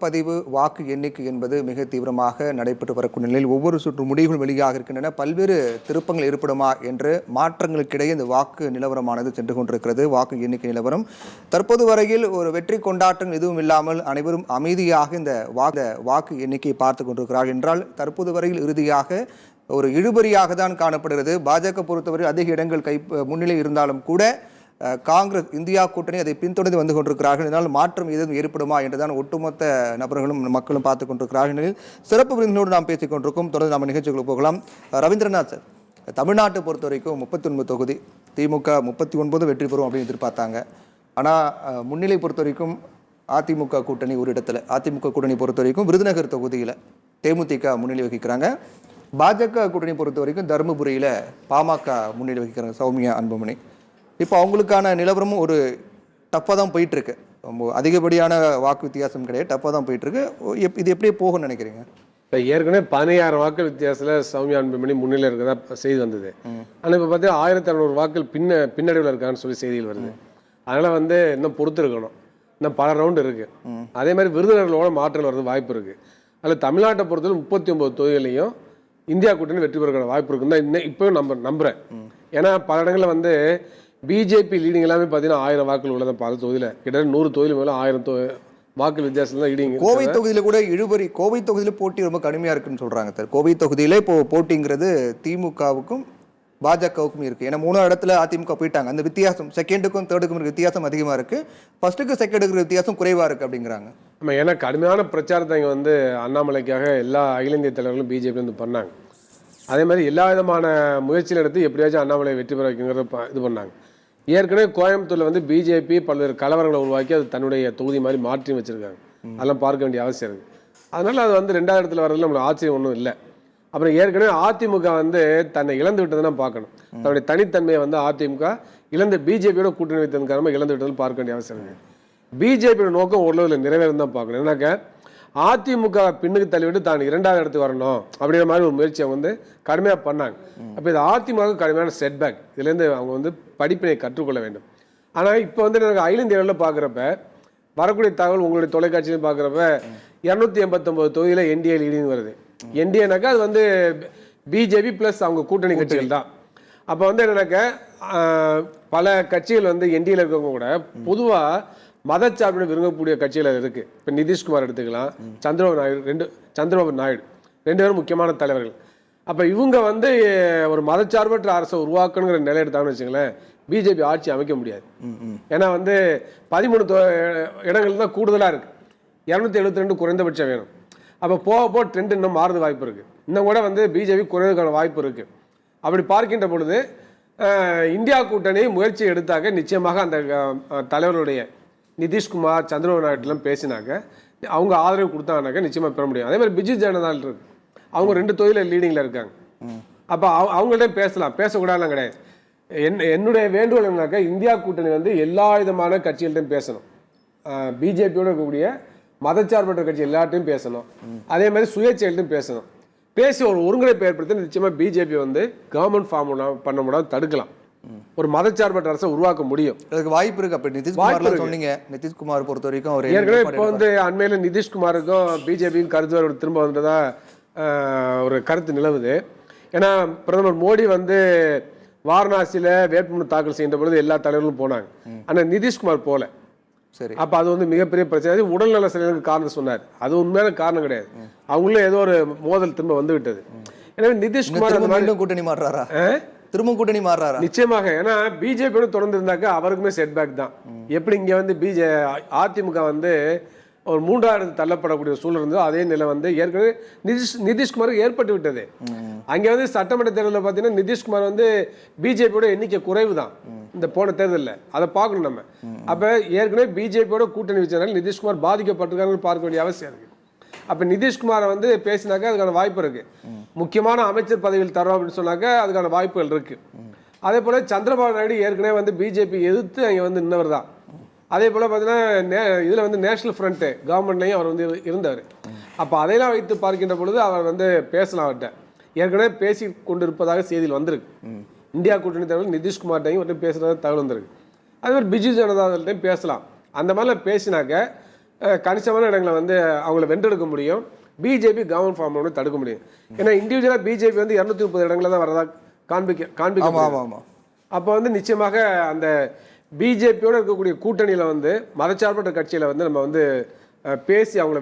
வாக்குப்பதிவு வாக்கு எண்ணிக்கை என்பது மிக தீவிரமாக நடைபெற்று வரக்கூடிய நிலையில் ஒவ்வொரு சுற்று முடிவுகள் வெளியாக இருக்கின்றன. பல்வேறு திருப்பங்கள் ஏற்படுமா என்று மாற்றங்களுக்கிடையே இந்த வாக்கு நிலவரமானது சென்று கொண்டிருக்கிறது. வாக்கு எண்ணிக்கை நிலவரம் தற்போது வரையில் ஒரு வெற்றி கொண்டாட்டம் எதுவும் இல்லாமல் அனைவரும் அமைதியாக இந்த வாக்கு எண்ணிக்கையை பார்த்து கொண்டிருக்கிறார்கள் என்றால் தற்போது வரையில் இறுதியாக ஒரு இழுபறியாக தான் காணப்படுகிறது. பாஜக பொறுத்தவரை அதிக இடங்கள் முன்னிலை இருந்தாலும் கூட காங்கிரஸ் இந்தியா கூட்டணி அதை பின்தொடர்ந்து வந்து கொண்டிருக்கிறார்கள். இதனால் மாற்றம் எதுவும் ஏற்படுமா என்றுதான் ஒட்டுமொத்த நபர்களும் மக்களும் பார்த்துக் கொண்டிருக்கிறார்கள். சிறப்பு விருந்தினோடு நாம் பேசிக் கொண்டிருக்கோம். தொடர்ந்து நம்ம நிகழ்ச்சிகளுக்கு போகலாம். ரவீந்திரநாத் சார், தமிழ்நாட்டை பொறுத்த வரைக்கும் 39 தொகுதி, திமுக 39 வெற்றி பெறும் அப்படின்னு எதிர்பார்த்தாங்க. ஆனால் முன்னிலை பொறுத்த வரைக்கும் அதிமுக கூட்டணி ஒரு இடத்துல, அதிமுக கூட்டணி பொறுத்த வரைக்கும் விருதுநகர் தொகுதியில் தேமுதிக முன்னிலை வகிக்கிறாங்க. பாஜக கூட்டணி பொறுத்த வரைக்கும் தருமபுரியில் பாமக முன்னிலை வகிக்கிறாங்க, சௌமியா அன்புமணி. இப்போ அவங்களுக்கான நிலவரமும் ஒரு டஃப்பாக தான் போயிட்டுருக்கு. அதிகப்படியான வாக்கு வித்தியாசம் கிடையாது, டஃப்பாக தான் போயிட்டுருக்கு. இது எப்படி போகும்னு நினைக்கிறீங்க? இப்போ ஏற்கனவே 16,000 வாக்கு வித்தியாசத்தில் சௌமியா அன்புமணி முன்னிலை இருக்கிறதா செய்தி வந்தது. ஆனால் இப்போ பார்த்தீங்கன்னா 1600 வாக்குகள் பின்னடைவில் இருக்கான்னு சொல்லி செய்திகள் வருது. அதனால் இன்னும் பொறுத்து இருக்கணும். இன்னும் பல ரவுண்டு இருக்குது. அதே மாதிரி விருதுநகர்களோட மாற்றல் வர்றது வாய்ப்பு இருக்குது. அதில் தமிழ்நாட்டை பொறுத்தவரை 39 தொகுதிகளையும் இந்தியா கூட்டணி வெற்றி பெறுகிற வாய்ப்பு இருக்குன்னு தான் இன்னும் இப்போ நம்புகிறேன். ஏன்னா பல இடங்களில் பிஜேபி லீடிங் எல்லாமே பார்த்தீங்கன்னா 1000 வாக்குகள் உள்ளதை பார்த்து தொகுதியில் கிட்டத்தட்ட 100 தொகுதியில் மேலே 1000 வாக்கு வித்தியாசம் தான் லீடிங். கோவை தொகுதியில் கூட இழுபறி, கோவை தொகுதியில் போட்டி ரொம்ப கடுமையாக இருக்குன்னு சொல்கிறாங்க சார். கோவை தொகுதியில் இப்போ போட்டிங்கிறது திமுகவுக்கும் பாஜகவுக்கும் இருக்குது. ஏன்னா 3 இடத்துல அதிமுக போயிட்டாங்க. அந்த வித்தியாசம் செகண்டுக்கும் தேர்டுக்கும் வித்தியாசம் அதிகமாக இருக்குது, ஃபர்ஸ்ட்டுக்கு செகண்டுக்கு வித்தியாசம் குறைவாக இருக்குது அப்படிங்கிறாங்க. ஆமாம், ஏன்னா கடுமையான பிரச்சாரத்தை இங்கே அண்ணாமலைக்காக எல்லா அகில இந்திய தலைவர்களும் பிஜேபி பண்ணாங்க. அதே மாதிரி எல்லா விதமான முயற்சியில் எடுத்து எப்படியாச்சும் அண்ணாமலை வெற்றி பெற வைக்குங்கிறத இது பண்ணாங்க. ஏற்கனவே கோயம்புத்தூரில் பிஜேபி பல்வேறு கலவரங்களை உருவாக்கி அது தன்னுடைய தொகுதி மாதிரி மாற்றி வச்சிருக்காங்க. அதெல்லாம் பார்க்க வேண்டிய அவசியம் இருக்குது. அதனால அது 2வது இடத்துல வர்றதுல நம்மளுக்கு ஆச்சரியம் ஒன்றும் இல்லை. அப்புறம் ஏற்கனவே அதிமுக தன்னை இழந்து விட்டதுன்னா பார்க்கணும். தன்னுடைய தனித்தன்மையை அதிமுக இழந்து பிஜேபியோட கூட்டணி வைத்ததன் காரணமாக இழந்து விட்டதுன்னு பார்க்க வேண்டிய அவசியம் இருக்குது. பிஜேபியோட நோக்கம் ஓரளவில் நிறைவேறும் தான் பார்க்கணும். ஏன்னாக்க அதிமுக பின்னுக்கு தள்ளிவிட்டு தான் 2வது இடத்துக்கு வரணும் அப்படிங்கிற மாதிரி ஒரு முயற்சியை கடுமையாக பண்ணாங்க. அப்போ இது அதிமுக கடுமையான செட்பேக். இதுலேருந்து அவங்க படிப்பினை கற்றுக்கொள்ள வேண்டும். ஆனால் இப்போ எனக்கு அகில இந்திய அளவில் பார்க்குறப்ப வரக்கூடிய தகவல் உங்களுடைய தொலைக்காட்சியிலும் பார்க்குறப்ப 289 தொகுதியில் என்டிஏ லீடிங் வருது. என்டிஏனாக்கா அது பிஜேபி ப்ளஸ் அவங்க கூட்டணி கட்சிகள் தான். அப்போ என்னன்னாக்க பல கட்சிகள் என்டிஏல இருக்கவங்க கூட பொதுவாக மதச்சார்பினை விரும்பக்கூடிய கட்சிகள் இருக்குது. இப்போ நிதிஷ்குமார் எடுத்துக்கலாம், சந்திரபாபு நாயுடு 2 பேரும் முக்கியமான தலைவர்கள். அப்போ இவங்க ஒரு மதச்சார்பற்ற அரசை உருவாக்கணுங்கிற நிலை எடுத்தாங்கன்னு வச்சுங்களேன், பிஜேபி ஆட்சி அமைக்க முடியாது. ஏன்னா 13 இடங்கள் தான் கூடுதலாக இருக்குது, 272 குறைந்தபட்சம் வேணும். அப்போ போக ட்ரெண்ட் இன்னும் மாறுது வாய்ப்பு இருக்குது. இன்னும் கூட பிஜேபி குறைவதற்கான வாய்ப்பு இருக்குது. அப்படி பார்க்கின்ற பொழுது இந்தியா கூட்டணி முயற்சி எடுத்தாக்க நிச்சயமாக அந்த தலைவர்களுடைய நிதிஷ்குமார் சந்திரபாபு நாயுடுலாம் பேசினாக்க அவங்க ஆதரவு கொடுத்தாங்கனாக்க நிச்சயமாக பெற முடியும். அதே மாதிரி பிஜு ஜனதா தள் இருக்கு, அவங்க 2 தொகுதியில் லீடிங்கில் இருக்காங்க. அப்போ அவங்கள்ட்ட பேசலாம், பேசக்கூடாதுலாம் கிடையாது. என்னுடைய வேண்டுகோள் என்னன்னாக்கா இந்தியா கூட்டணி எல்லா விதமான கட்சிகள்ட்டையும் பேசணும். பிஜேபியோட இருக்கக்கூடிய மதச்சார்பற்ற கட்சி எல்லார்ட்டையும் பேசணும். அதே மாதிரி சுயேட்சைகள்ட்டையும் பேசணும். பேசி ஒரு ஒருங்கிணைப்பு ஏற்படுத்தி நிச்சயமாக பிஜேபி கவர்மெண்ட் ஃபார்ம் பண்ண முடியாது, தடுக்கலாம். ஒரு மதச்சார்பற்ற அரசை உருவாக்க முடியும். அதுக்கு வாய்ப்பு இருக்கு. அப்ப நிதிஷ்குமார் சொன்னீங்க, நிதிஷ்குமார் பொறுத்த வரைக்கும் ஒரு ஏற்கனவே இப்போ அண்மையில நிதிஷ்குமாருக்கும் பிஜேபியும் கருத்து திரும்ப வந்ததா ஒரு கருத்து நிலவுது. ஏன்னா பிரதமர் மோடி வாரணாசியில வேட்புமனு தாக்கல் செய்கின்ற பொழுது எல்லா தலைவர்களும் போனாங்க. ஆனா நிதிஷ்குமார் போல. சரி, அப்ப அது மிகப்பெரிய பிரச்சனை. உடல்நல செயலுக்கு காரணம் சொன்னார், அது உண்மையான காரணம் கிடையாது. அவங்களும் ஏதோ ஒரு மோதல் திரும்ப வந்து விட்டது. எனவே நிதிஷ்குமார் கூட்டணி மாறுறாரா, திரும்ப கூட்டணி மாறுறாரா? நிச்சயமாக. ஏன்னா பிஜேபியோட தொடர்ந்து இருந்தாக்க அவருக்குமே செட்பேக் தான். எப்படி இங்க அதிமுக ஒரு 3வது தள்ளப்படக்கூடிய சூழல் இருந்தோ அதே நிலை ஏற்கனவே நிதிஷ்குமாருக்கு ஏற்பட்டு விட்டது. அங்கே சட்டமன்ற தேர்தலில் பார்த்தீங்கன்னா நிதிஷ்குமார் பிஜேபியோட எண்ணிக்கை குறைவு தான் இந்த போன தேர்தலில். அதை பார்க்கணும் நம்ம. அப்போ ஏற்கனவே பிஜேபியோட கூட்டணி வச்சதுனால நிதிஷ்குமார் பாதிக்கப்பட்டிருக்காங்கன்னு பார்க்க வேண்டிய அவசியம் இருக்கு. அப்போ நிதிஷ்குமாரை பேசினாக்கா அதுக்கான வாய்ப்பு இருக்கு. முக்கியமான அமைச்சர் பதவியில் தரோம் அப்படின்னு சொன்னாக்க அதுக்கான வாய்ப்புகள் இருக்கு. அதே போல சந்திரபாபு நாயுடு ஏற்கனவே பிஜேபி எதிர்த்து அங்கே நின்னவர் தான். அதே போல் பார்த்தீங்கன்னா இதில் நேஷனல் ஃப்ரண்ட் கவர்மெண்ட்லையும் அவர் இருந்தார். அப்போ அதையெல்லாம் வைத்து பார்க்கின்ற பொழுது அவர் பேசலாம். அவர்கிட்ட ஏற்கனவே பேசி கொண்டிருப்பதாக செய்தியில் வந்திருக்கு. இந்தியா கூட்டணி தலைவர் நிதிஷ்குமார்ட்டையும் பேசுகிறதா தகவல் வந்திருக்கு. அதே மாதிரி பிஜு ஜனதா தள்கிட்டையும் பேசலாம். அந்த மாதிரிலாம் பேசினாக்க கணிசமான இடங்களை வந்து அவங்கள வென்றெடுக்க முடியும். பிஜேபி கவர்மெண்ட் ஃபார்ம் பண்ணி தடுக்க முடியும். ஏன்னா இண்டிவிஜுவலாக பிஜேபி வந்து 230 இடங்களை தான் வரதா காண்பிக்க ஆமாம் ஆமாம். அப்போ வந்து நிச்சயமாக அந்த பிஜேபியோட இருக்கக்கூடிய கூட்டணியில் வந்து மதச்சார்பற்ற கட்சியில் வந்து நம்ம வந்து பேசி அவங்கள